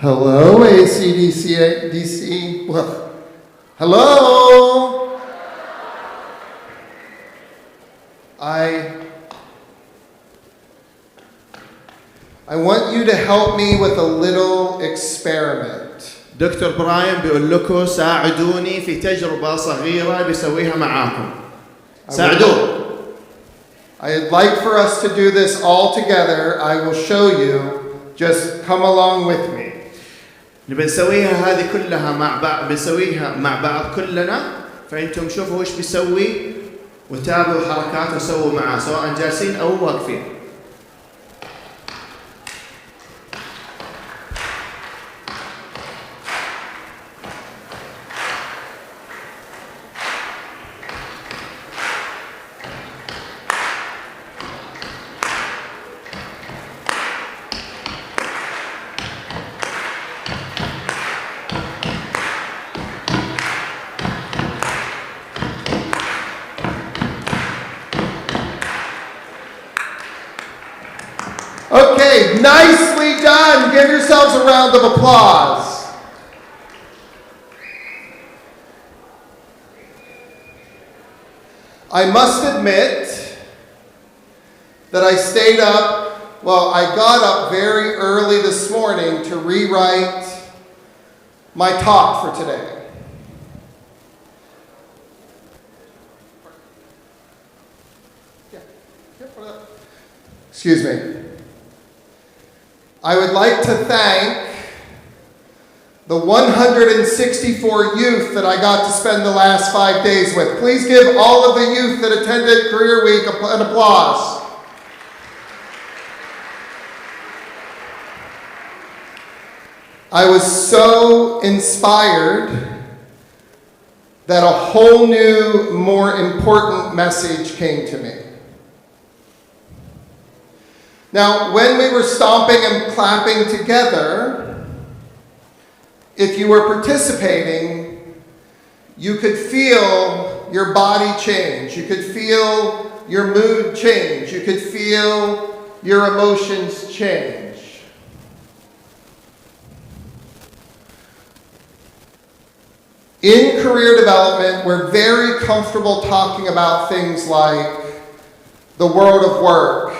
Hello, ACDC. Well, hello. I want you to help me with a little experiment. دكتور براين بيقول لكم ساعدوني في تجربة صغيرة بيسويها معاكم. ساعدوه. I'd like for us to do this all together. I will show you. Just come along with me. نبي نسويها هذه كلها مع بعض كلنا، فأنتم شوفوا وش بيسوي وتابعوا حركاته وسووا معاه سواء جالسين أو واقفين. Okay, nicely done. Give yourselves a round of applause. I must admit that I stayed up, I got up very early this morning to rewrite my talk for today. Excuse me. I would like to thank the 164 youth that I got to spend the last 5 days with. Please give all of the youth that attended Career Week an applause. I was so inspired that a whole new, more important message came to me. Now, when we were stomping and clapping together, if you were participating, you could feel your body change. You could feel your mood change. You could feel your emotions change. In career development, we're very comfortable talking about things like the world of work,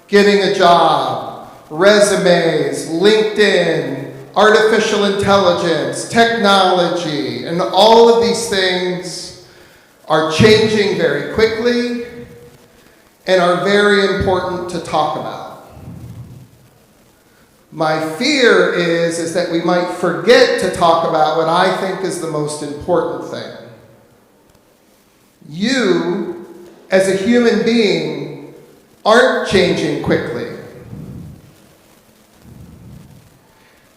getting a job, resumes, LinkedIn, artificial intelligence, technology, and all of these things are changing very quickly and are very important to talk about. My fear is that we might forget to talk about what I think is the most important thing. You, as a human being, aren't changing quickly.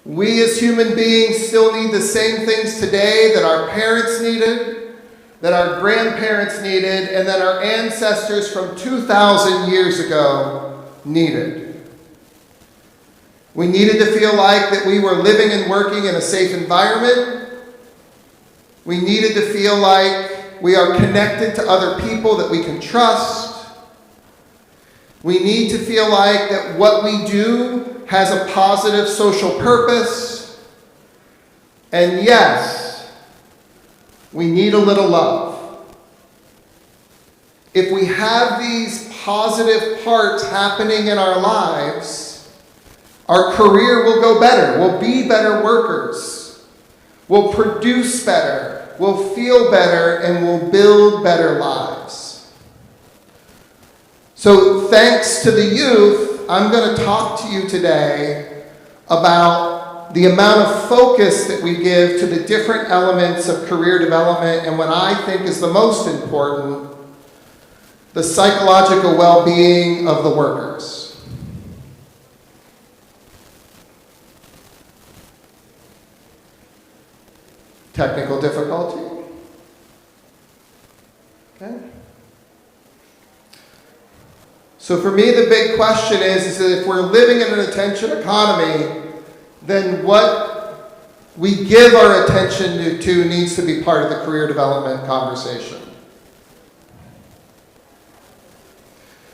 We as human beings still need the same things today that our parents needed, that our grandparents needed, and that our ancestors from 2,000 years ago needed. We needed to feel like that we were living and working in a safe environment. We needed to feel like we are connected to other people that we can trust. We need to feel like that what we do has a positive social purpose. And yes, we need a little love. If we have these positive parts happening in our lives, our career will go better. We'll be better workers. We'll produce better. We'll feel better, and we'll build better lives. So thanks to the youth, I'm going to talk to you today about the amount of focus that we give to the different elements of career development and what I think is the most important, the psychological well-being of the workers. Technical difficulty? Okay. So for me, the big question is that if we're living in an attention economy, then what we give our attention to needs to be part of the career development conversation.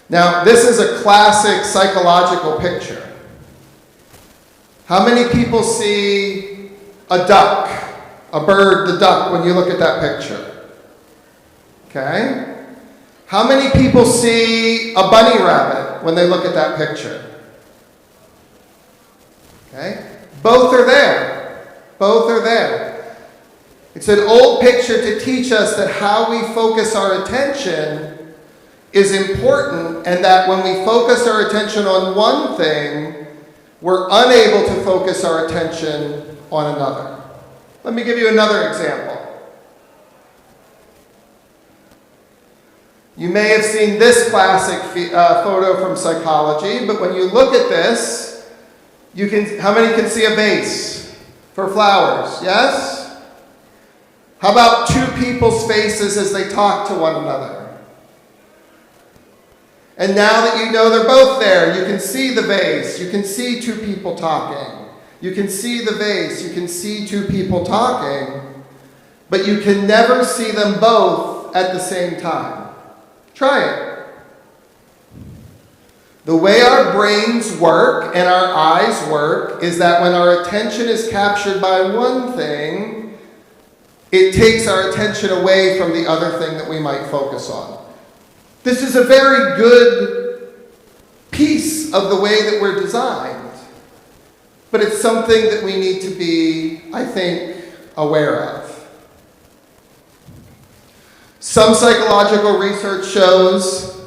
Now, this is a classic psychological picture. How many people see a duck, a bird, the duck, when you look at that picture? Okay? How many people see a bunny rabbit when they look at that picture? Okay? Both are there. Both are there. It's an old picture to teach us that how we focus our attention is important, and that when we focus our attention on one thing, we're unable to focus our attention on another. Let me give you another example. You may have seen this classic photo from psychology, but when you look at this, how many can see a vase for flowers? Yes? How about two people's faces as they talk to one another? And now that you know they're both there, you can see the vase, you can see two people talking. You can see the vase, you can see two people talking, but you can never see them both at the same time. Try it. The way our brains work and our eyes work is that when our attention is captured by one thing, it takes our attention away from the other thing that we might focus on. This is a very good piece of the way that we're designed, but it's something that we need to be, I think, aware of. Some psychological research shows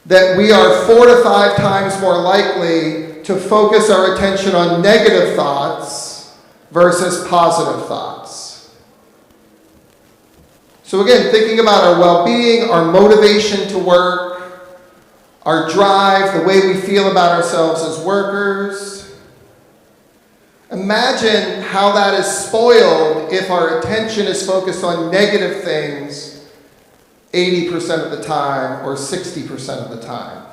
that we are 4 to 5 times more likely to focus our attention on negative thoughts versus positive thoughts. So again, thinking about our well-being, our motivation to work, our drive, the way we feel about ourselves as workers. Imagine how that is spoiled if our attention is focused on negative things 80% of the time or 60% of the time.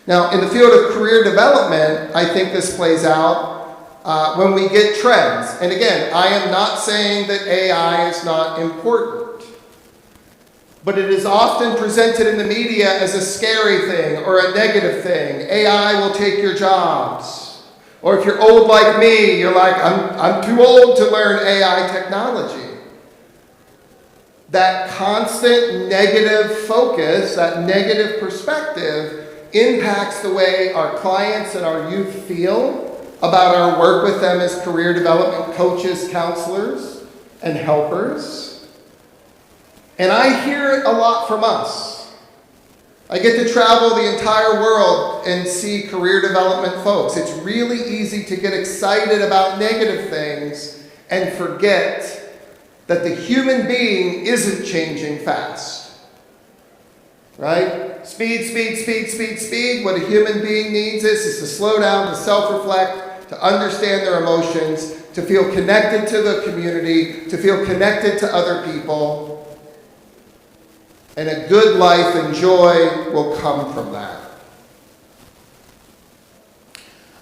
Now, in the field of career development, I think this plays out when we get trends. And again, I am not saying that AI is not important, but it is often presented in the media as a scary thing or a negative thing. AI will take your jobs. Or if you're old like me, you're like, I'm too old to learn AI technology. That constant negative focus, that negative perspective, impacts the way our clients and our youth feel about our work with them as career development coaches, counselors, and helpers. And I hear it a lot from us. I get to travel the entire world and see career development folks. It's really easy to get excited about negative things and forget that the human being isn't changing fast. Right? Speed, speed, speed, speed, speed. What a human being needs is to slow down, to self-reflect, to understand their emotions, to feel connected to the community, to feel connected to other people. And a good life and joy will come from that.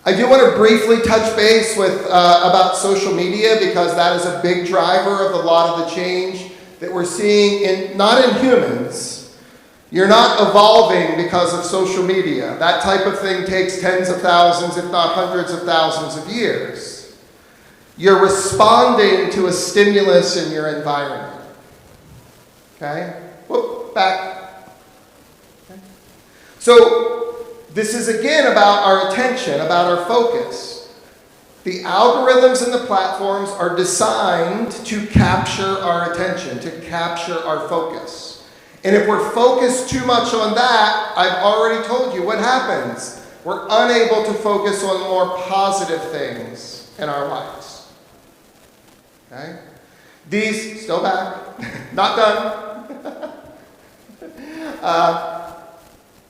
I do want to briefly touch base with about social media, because that is a big driver of a lot of the change that we're seeing not in humans. You're not evolving because of social media. That type of thing takes tens of thousands, if not hundreds of thousands of years. You're responding to a stimulus in your environment. Okay? Whoop, back. Okay. So, this is again about our attention, about our focus. The algorithms and the platforms are designed to capture our attention, to capture our focus. And if we're focused too much on that, I've already told you what happens. We're unable to focus on more positive things in our lives. Okay? These, still back, not done.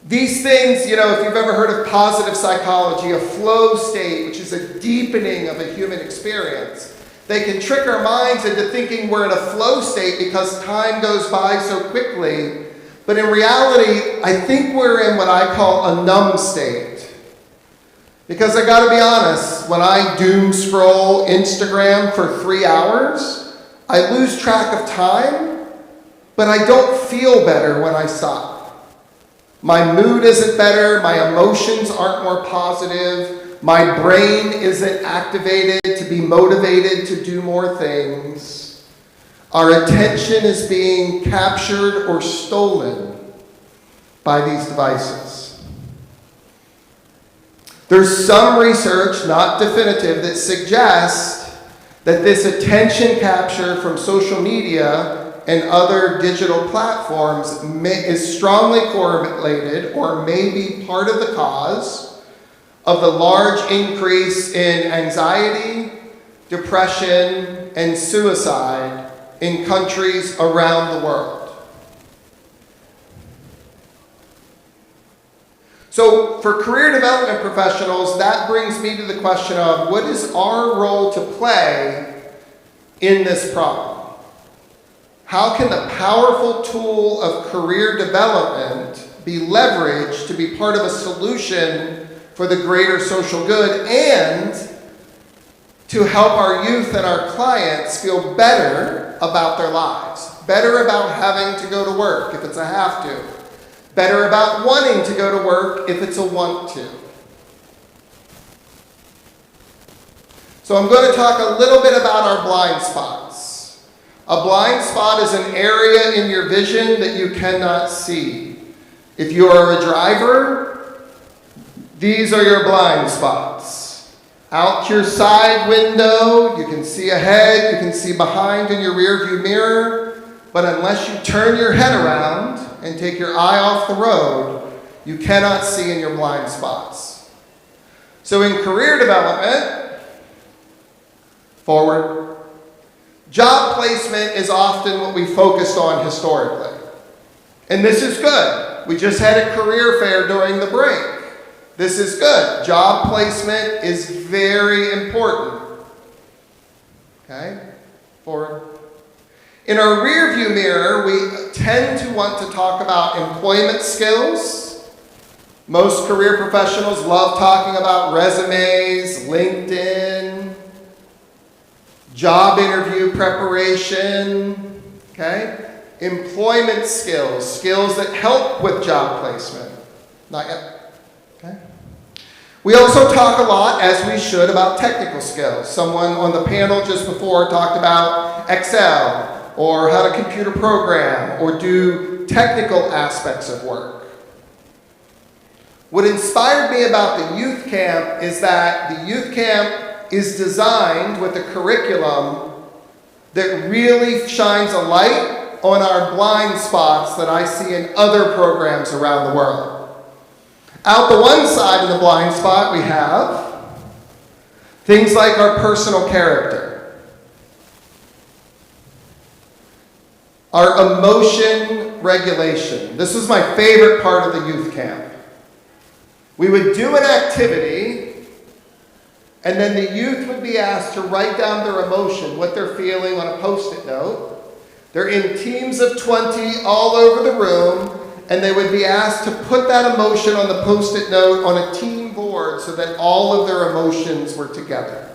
These things, if you've ever heard of positive psychology, a flow state, which is a deepening of a human experience, they can trick our minds into thinking we're in a flow state because time goes by so quickly. But in reality, I think we're in what I call a numb state. Because I gotta be honest, when I doom scroll Instagram for 3 hours, I lose track of time, but I don't feel better when I stop. My mood isn't better. My emotions aren't more positive. My brain isn't activated to be motivated to do more things. Our attention is being captured or stolen by these devices. There's some research, not definitive, that suggests that this attention capture from social media and other digital platforms is strongly correlated or may be part of the cause of the large increase in anxiety, depression, and suicide in countries around the world. So for career development professionals, that brings me to the question of what is our role to play in this problem? How can the powerful tool of career development be leveraged to be part of a solution for the greater social good and to help our youth and our clients feel better about their lives, better about having to go to work if it's a have to, better about wanting to go to work if it's a want to? So I'm going to talk a little bit about our blind spots. A blind spot is an area in your vision that you cannot see. If you are a driver, these are your blind spots. Out your side window, you can see ahead, you can see behind in your rear view mirror, but unless you turn your head around and take your eye off the road, you cannot see in your blind spots. So in career development, forward, job placement is often what we focused on historically. And this is good. We just had a career fair during the break. This is good. Job placement is very important. Okay? Forward. In our rear view mirror, we tend to want to talk about employment skills. Most career professionals love talking about resumes, LinkedIn, job interview preparation, okay? Employment skills, skills that help with job placement. Not yet, okay? We also talk a lot, as we should, about technical skills. Someone on the panel just before talked about Excel, or how to computer program, or do technical aspects of work. What inspired me about the youth camp is that the youth camp is designed with a curriculum that really shines a light on our blind spots that I see in other programs around the world. Out the one side of the blind spot, we have things like our personal character, our emotion regulation. This was my favorite part of the youth camp. We would do an activity, and then the youth would be asked to write down their emotion, what they're feeling, on a Post-it note. They're in teams of 20 all over the room, and they would be asked to put that emotion on the Post-it note on a team board so that all of their emotions were together.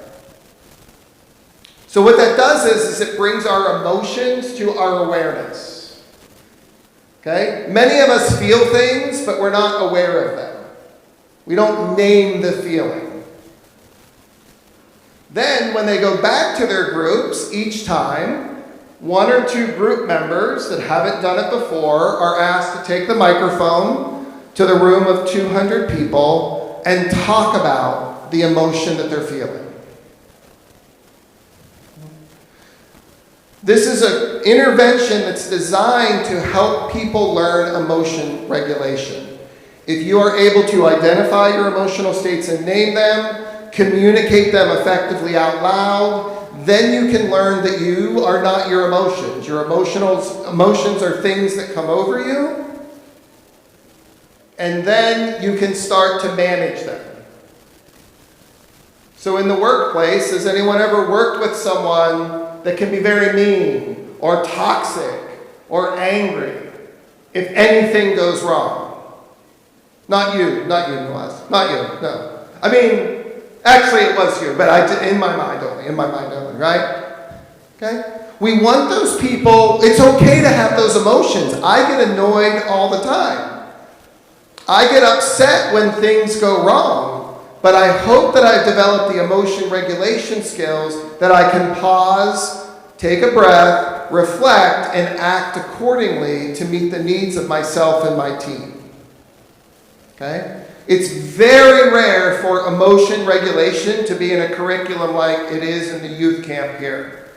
So what that does is it brings our emotions to our awareness. Okay? Many of us feel things, but we're not aware of them. We don't name the feeling. Then, when they go back to their groups, each time, one or two group members that haven't done it before are asked to take the microphone to the room of 200 people and talk about the emotion that they're feeling. This is an intervention that's designed to help people learn emotion regulation. If you are able to identify your emotional states and name them, communicate them effectively out loud, then you can learn that you are not your emotions. Your emotions are things that come over you, and then you can start to manage them. So in the workplace, has anyone ever worked with someone that can be very mean or toxic or angry if anything goes wrong? Not you, Noaz. Not you, no. I mean, actually, it was you, but in my mind only, right? Okay? We want those people, it's okay to have those emotions. I get annoyed all the time. I get upset when things go wrong, but I hope that I've developed the emotion regulation skills that I can pause, take a breath, reflect, and act accordingly to meet the needs of myself and my team. Okay? It's very rare for emotion regulation to be in a curriculum like it is in the youth camp here.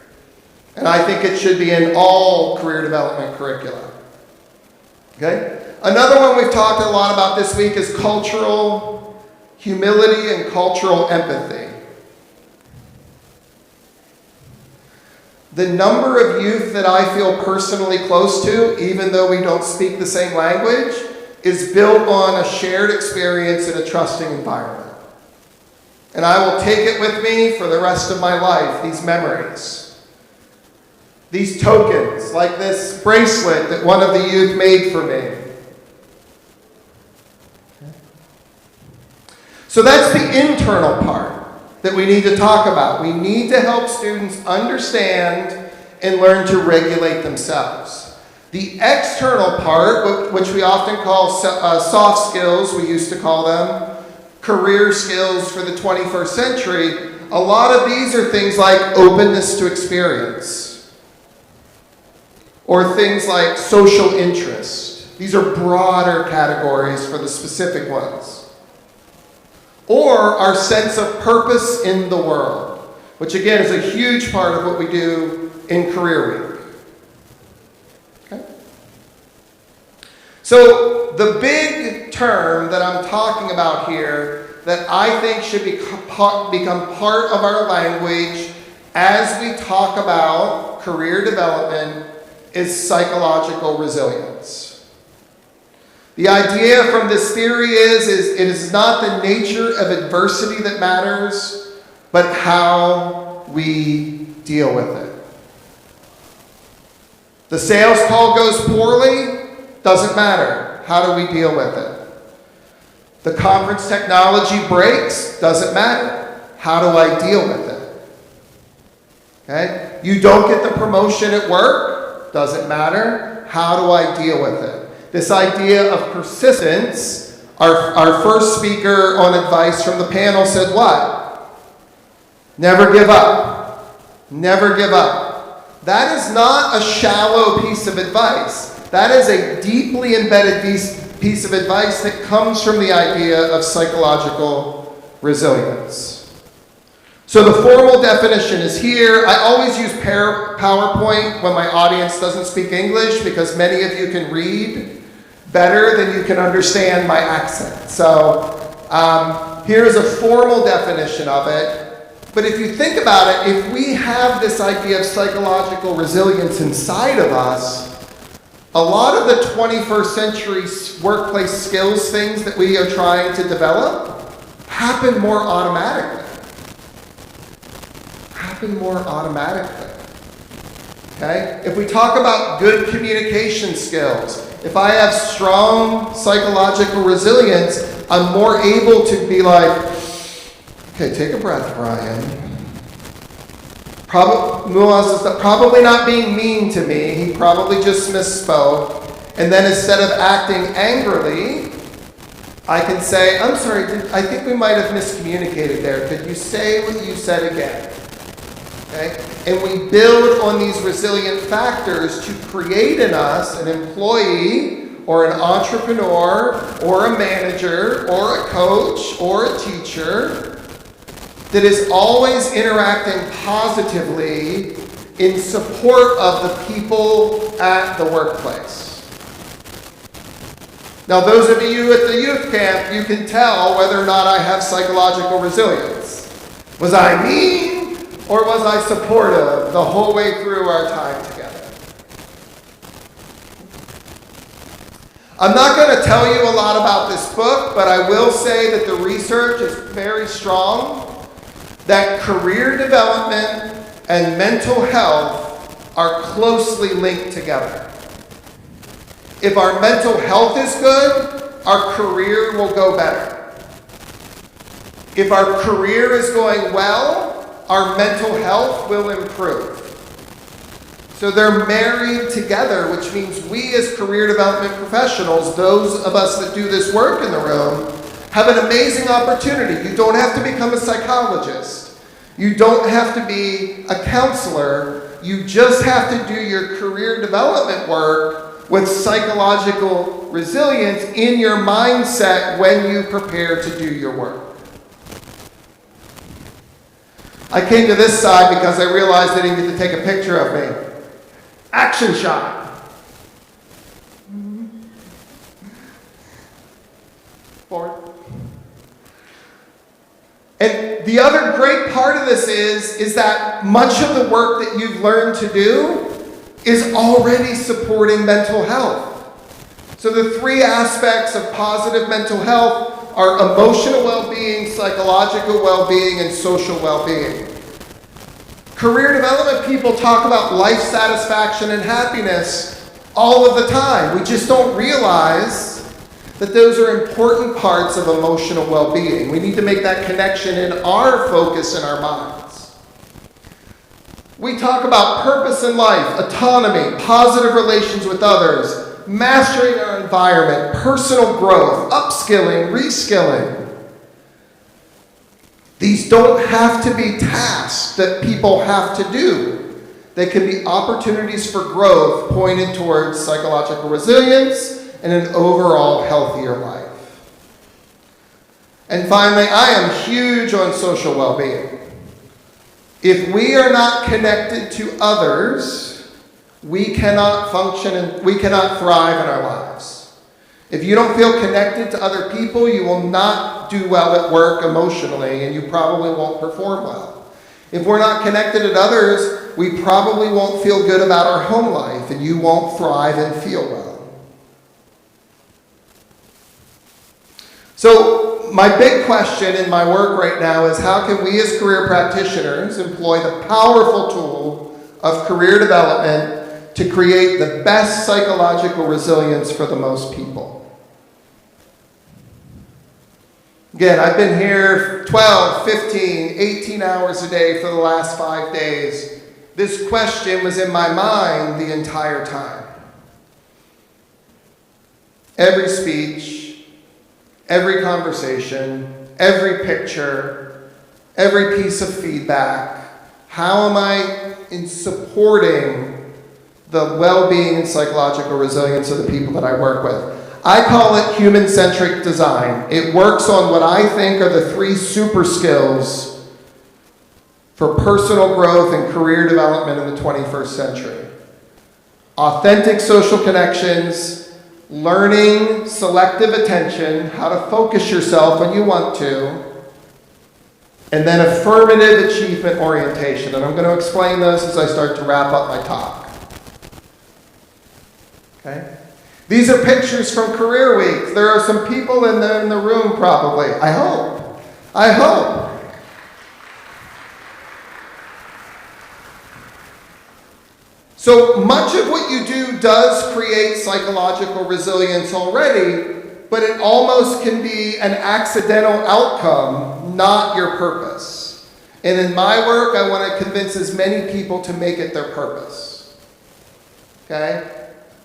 And I think it should be in all career development curricula. Okay? Another one we've talked a lot about this week is cultural humility and cultural empathy. The number of youth that I feel personally close to, even though we don't speak the same language, is built on a shared experience in a trusting environment. And I will take it with me for the rest of my life, these memories. These tokens, like this bracelet that one of the youth made for me. So that's the internal part that we need to talk about. We need to help students understand and learn to regulate themselves. The external part, which we often call soft skills, we used to call them, career skills for the 21st century, a lot of these are things like openness to experience, or things like social interest. These are broader categories for the specific ones. Or our sense of purpose in the world, which again is a huge part of what we do in Career Week. Okay? So the big term that I'm talking about here that I think should become part of our language as we talk about career development is psychological resilience. The idea from this theory is it is not the nature of adversity that matters, but how we deal with it. The sales call goes poorly, doesn't matter. How do we deal with it? The conference technology breaks, doesn't matter. How do I deal with it? Okay? You don't get the promotion at work, doesn't matter. How do I deal with it? This idea of persistence, our first speaker on advice from the panel said what? Never give up. Never give up. That is not a shallow piece of advice. That is a deeply embedded piece of advice that comes from the idea of psychological resilience. So the formal definition is here. I always use PowerPoint when my audience doesn't speak English because many of you can read better than you can understand my accent. So here's a formal definition of it. But if you think about it, if we have this idea of psychological resilience inside of us, a lot of the 21st century workplace skills things that we are trying to develop happen more automatically. Okay? If we talk about good communication skills, if I have strong psychological resilience, I'm more able to be like, okay, take a breath, Brian. Probably not being mean to me. He probably just misspoke. And then instead of acting angrily, I can say, I'm sorry, I think we might have miscommunicated there. Could you say what you said again? Okay? And we build on these resilient factors to create in us an employee or an entrepreneur or a manager or a coach or a teacher that is always interacting positively in support of the people at the workplace. Now, those of you at the youth camp, you can tell whether or not I have psychological resilience. Was I mean? Or was I supportive the whole way through our time together? I'm not going to tell you a lot about this book, but I will say that the research is very strong that career development and mental health are closely linked together. If our mental health is good, our career will go better. If our career is going well, our mental health will improve. So they're married together, which means we as career development professionals, those of us that do this work in the room, have an amazing opportunity. You don't have to become a psychologist. You don't have to be a counselor. You just have to do your career development work with psychological resilience in your mindset when you prepare to do your work. I came to this side because I realized I didn't get to take a picture of me. Action shot. Forward. And the other great part of this is that much of the work that you've learned to do is already supporting mental health. So the three aspects of positive mental health are emotional well-being, psychological well-being, and social well-being. Career development people talk about life satisfaction and happiness all of the time. We just don't realize that those are important parts of emotional well-being. We need to make that connection in our focus in our minds. We talk about purpose in life, autonomy, positive relations with others, mastering our environment, personal growth, upskilling, reskilling. These don't have to be tasks that people have to do. They can be opportunities for growth pointed towards psychological resilience and an overall healthier life. And finally, I am huge on social well-being. If we are not connected to others, we cannot function and we cannot thrive in our lives. If you don't feel connected to other people, you will not do well at work emotionally, and you probably won't perform well. If we're not connected to others, we probably won't feel good about our home life, and you won't thrive and feel well. So my big question in my work right now is how can we as career practitioners employ the powerful tool of career development to create the best psychological resilience for the most people? Again, I've been here 12, 15, 18 hours a day for the last 5 days. This question was in my mind the entire time. Every speech, every conversation, every picture, every piece of feedback. How am I in supporting the well-being and psychological resilience of the people that I work with? I call it human-centric design. It works on what I think are the 3 super skills for personal growth and career development in the 21st century. Authentic social connections, learning selective attention, how to focus yourself when you want to, and then affirmative achievement orientation. And I'm going to explain those as I start to wrap up my talk. Okay? These are pictures from Career Week. There are some people in the room probably. I hope. I hope. So much of what you do does create psychological resilience already, but it almost can be an accidental outcome, not your purpose. And in my work, I want to convince as many people to make it their purpose. Okay?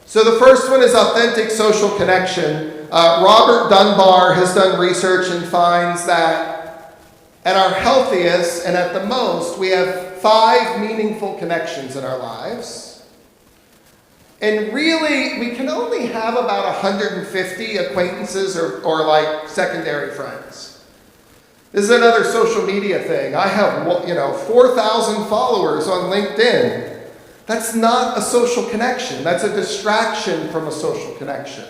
So the first one is authentic social connection. Robert Dunbar has done research and finds that at our healthiest and at the most, we have 5 meaningful connections in our lives. And really, we can only have about 150 acquaintances or like secondary friends. This is another social media thing. I have 4,000 followers on LinkedIn. That's not a social connection. That's a distraction from a social connection.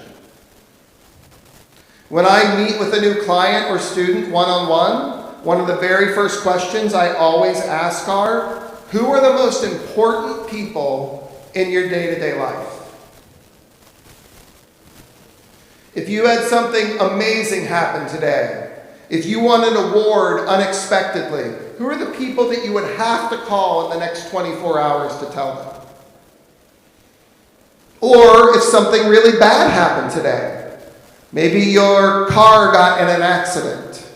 When I meet with a new client or student one-on-one, one of the very first questions I always ask are, who are the most important people in your day-to-day life? If you had something amazing happen today, if you won an award unexpectedly, who are the people that you would have to call in the next 24 hours to tell them? Or if something really bad happened today, maybe your car got in an accident,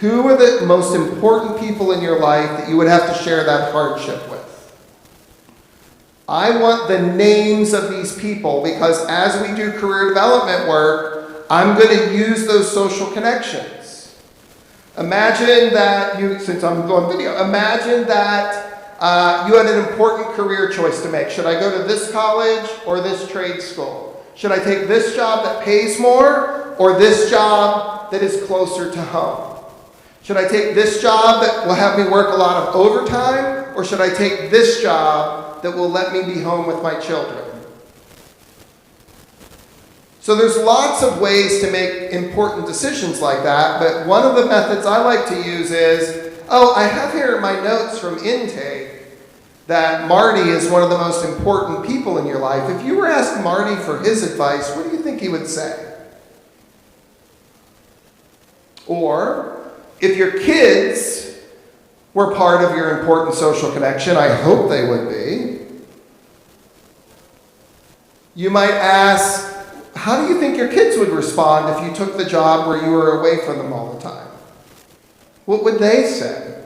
who are the most important people in your life that you would have to share that hardship with? I want the names of these people because as we do career development work, I'm going to use those social connections. Imagine that you, since I'm going video, imagine that you had an important career choice to make. Should I go to this college or this trade school? Should I take this job that pays more or this job that is closer to home? Should I take this job that will have me work a lot of overtime or should I take this job that will let me be home with my children? So there's lots of ways to make important decisions like that, but one of the methods I like to use is, I have here in my notes from intake that Marty is one of the most important people in your life. If you were asked Marty for his advice, what do you think he would say? Or, if your kids were part of your important social connection, I hope they would be, you might ask, how do you think your kids would respond if you took the job where you were away from them all the time? What would they say?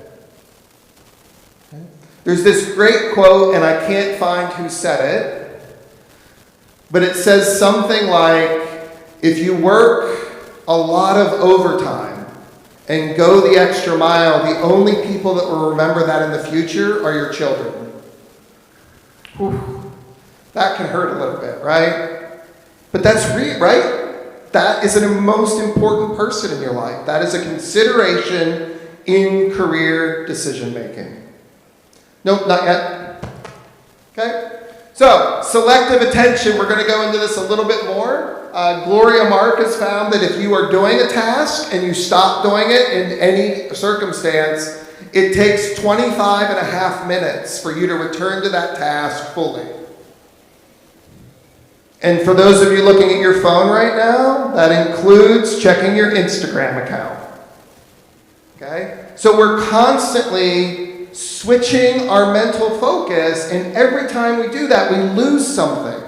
Okay. There's this great quote, and I can't find who said it, but it says something like, if you work a lot of overtime and go the extra mile, the only people that will remember that in the future are your children. Whew. That can hurt a little bit, right? But that's right? That is the most important person in your life. That is a consideration in career decision making. Nope, not yet. Okay? So, selective attention, we're going to go into this a little bit more. Gloria Mark has found that if you are doing a task and you stop doing it in any circumstance, it takes 25 and a half minutes for you to return to that task fully. And for those of you looking at your phone right now, that includes checking your Instagram account. Okay? So we're constantly switching our mental focus, and every time we do that, we lose something.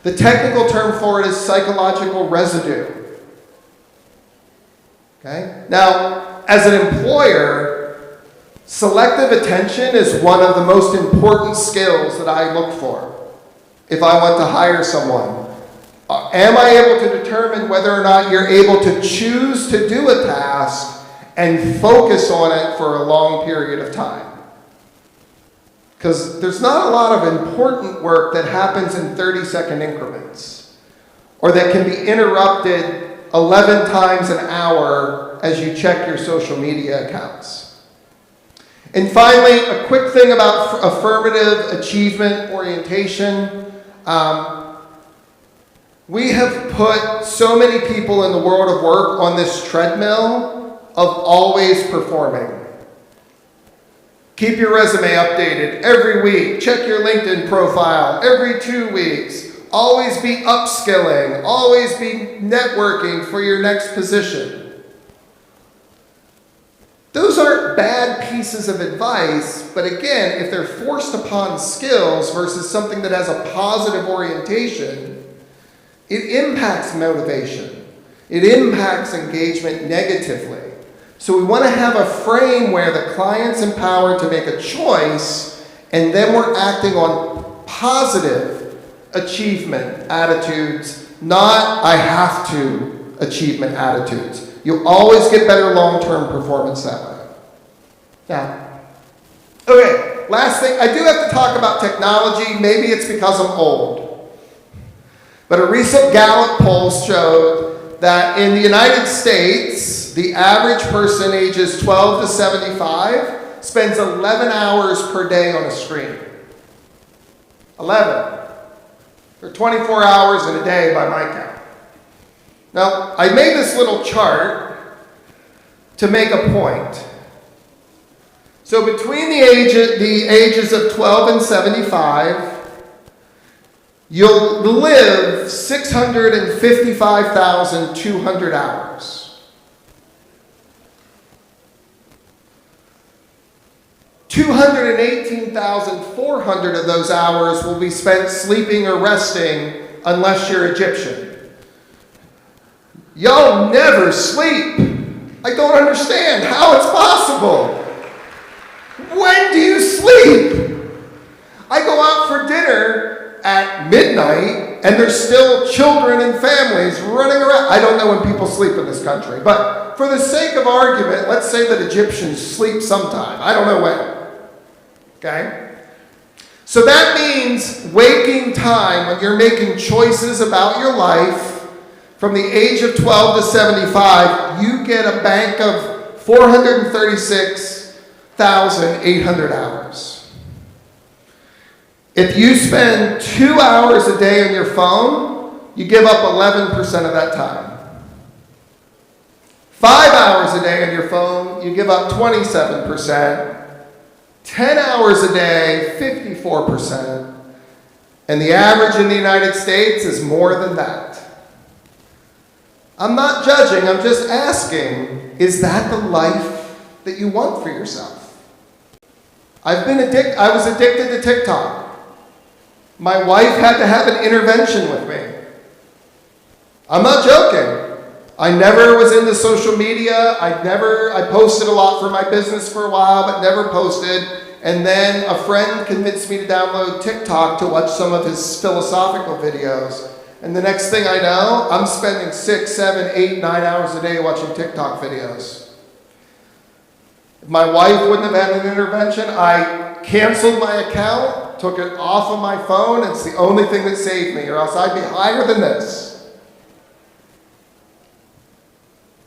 The technical term for it is psychological residue. Okay? Now, as an employer, selective attention is one of the most important skills that I look for. If I want to hire someone, am I able to determine whether or not you're able to choose to do a task and focus on it for a long period of time? Because there's not a lot of important work that happens in 30-second increments or that can be interrupted 11 times an hour as you check your social media accounts. And finally, a quick thing about affirmative achievement orientation. We have put so many people in the world of work on this treadmill of always performing. Keep your resume updated every week. Check your LinkedIn profile every 2 weeks. Always be upskilling. Always be networking for your next position. Those aren't bad pieces of advice, but again, if they're forced upon skills versus something that has a positive orientation, it impacts motivation. It impacts engagement negatively. So we want to have a frame where the client's empowered to make a choice, and then we're acting on positive achievement attitudes, not I have to achievement attitudes. You'll always get better long-term performance that way. Now, okay, last thing, I do have to talk about technology. Maybe it's because I'm old. But a recent Gallup poll showed that in the United States, the average person ages 12 to 75 spends 11 hours per day on a screen. 11. There are 24 hours in a day by my count. Now, I made this little chart to make a point. So between the ages of 12 and 75, you'll live 655,200 hours. $218,400 of those hours will be spent sleeping or resting unless you're Egyptian. Y'all never sleep. I don't understand how it's possible. When do you sleep? I go out for dinner at midnight and there's still children and families running around. I don't know when people sleep in this country, but for the sake of argument, let's say that Egyptians sleep sometime. I don't know when. Okay? So that means waking time when you're making choices about your life from the age of 12 to 75, you get a bank of 436,800 hours. If you spend 2 hours a day on your phone, you give up 11% of that time. 5 hours a day on your phone, you give up 27%. 10 hours a day, 54%. And the average in the United States is more than that. I'm not judging, I'm just asking, is that the life that you want for yourself? I was addicted to TikTok. My wife had to have an intervention with me. I'm not joking. I never was into social media. I posted a lot for my business for a while, but never posted. And then a friend convinced me to download TikTok to watch some of his philosophical videos. And the next thing I know, I'm spending 6, 7, 8, 9 hours a day watching TikTok videos. If my wife wouldn't have had an intervention, I canceled my account, took it off of my phone. It's the only thing that saved me, or else I'd be higher than this.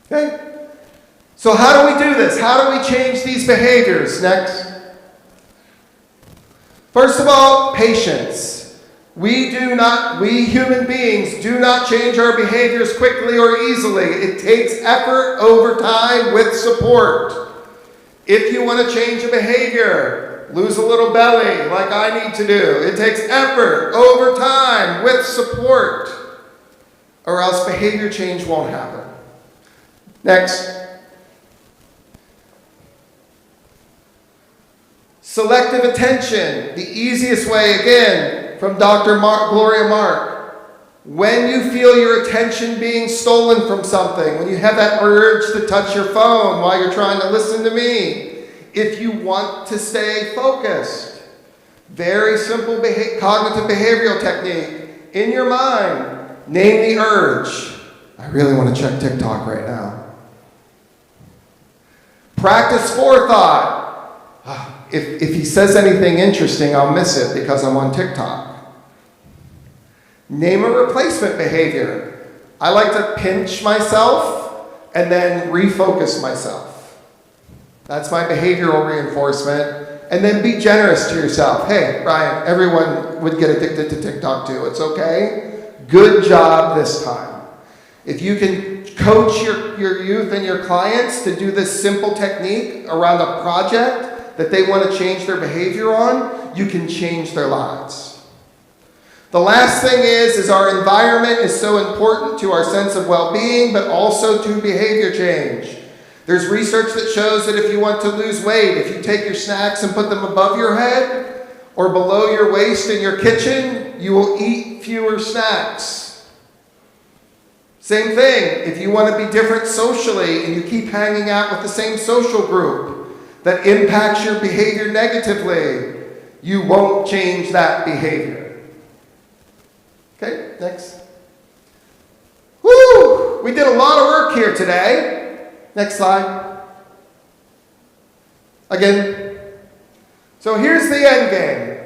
Okay? So how do we do this? How do we change these behaviors? Next. First of all, patience. We human beings do not change our behaviors quickly or easily. It takes effort over time with support. If you want to change a behavior, lose a little belly like I need to do, it takes effort over time with support, or else behavior change won't happen. Next. Selective attention. The easiest way, again, from Dr. Gloria Mark. When you feel your attention being stolen from something, when you have that urge to touch your phone while you're trying to listen to me, if you want to stay focused, very simple cognitive behavioral technique. In your mind, name the urge. I really want to check TikTok right now. Practice forethought. If he says anything interesting, I'll miss it because I'm on TikTok. Name a replacement behavior. I like to pinch myself and then refocus myself. That's my behavioral reinforcement. And then be generous to yourself. Hey, Brian, everyone would get addicted to TikTok too. It's okay. Good job this time. If you can coach your youth and your clients to do this simple technique around a project that they want to change their behavior on, you can change their lives. The last thing is our environment is so important to our sense of well-being, but also to behavior change. There's research that shows that if you want to lose weight, if you take your snacks and put them above your head or below your waist in your kitchen, you will eat fewer snacks. Same thing, if you want to be different socially and you keep hanging out with the same social group that impacts your behavior negatively, you won't change that behavior. Okay, next. Woo! We did a lot of work here today. Next slide. Again. So here's the end game.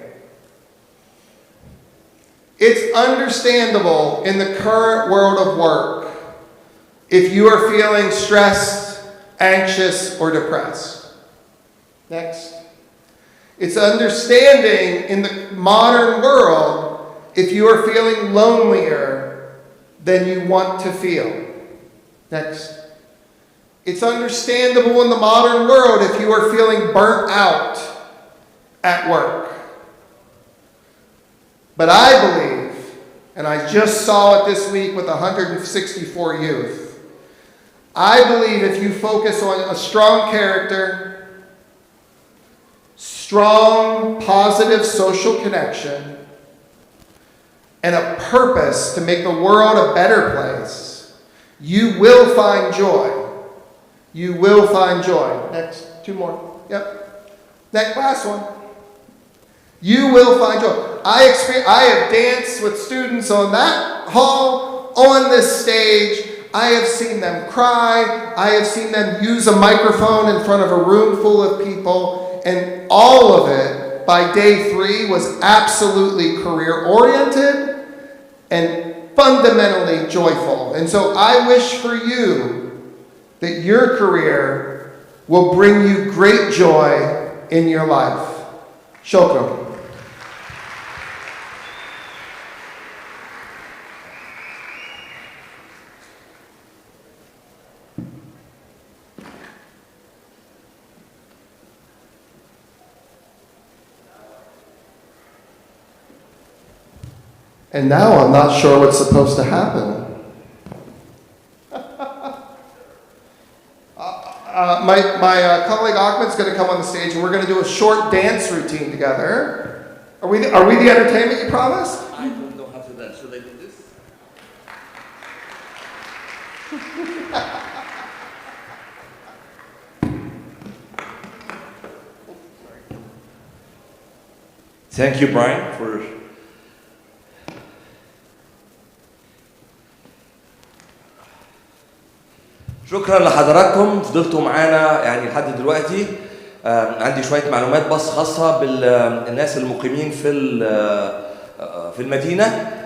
It's understandable in the current world of work if you are feeling stressed, anxious, or depressed. Next. It's understanding in the modern world if you are feeling lonelier than you want to feel. Next. It's understandable in the modern world if you are feeling burnt out at work. But I believe, and I just saw it this week with 164 youth, I believe if you focus on a strong character, strong, positive social connection, and a purpose to make the world a better place, you will find joy. You will find joy. Next, two more. Yep. Next, last one. You will find joy. I have danced with students on that hall, on this stage. I have seen them cry. I have seen them use a microphone in front of a room full of people. And all of it, by day 3, was absolutely career-oriented and fundamentally joyful. And so I wish for you that your career will bring you great joy in your life. Shukran. And now I'm not sure what's supposed to happen. My colleague Ahmed's going to come on the stage, and we're going to do a short dance routine together. Are we the entertainment you promised? I don't know how to dance. Should I do this? Thank you, Brian, for شكرا لحضراتكم. فضلتوا معانا يعني لحد دلوقتي. عندي شويه معلومات بس خاصه بالناس المقيمين في المدينه.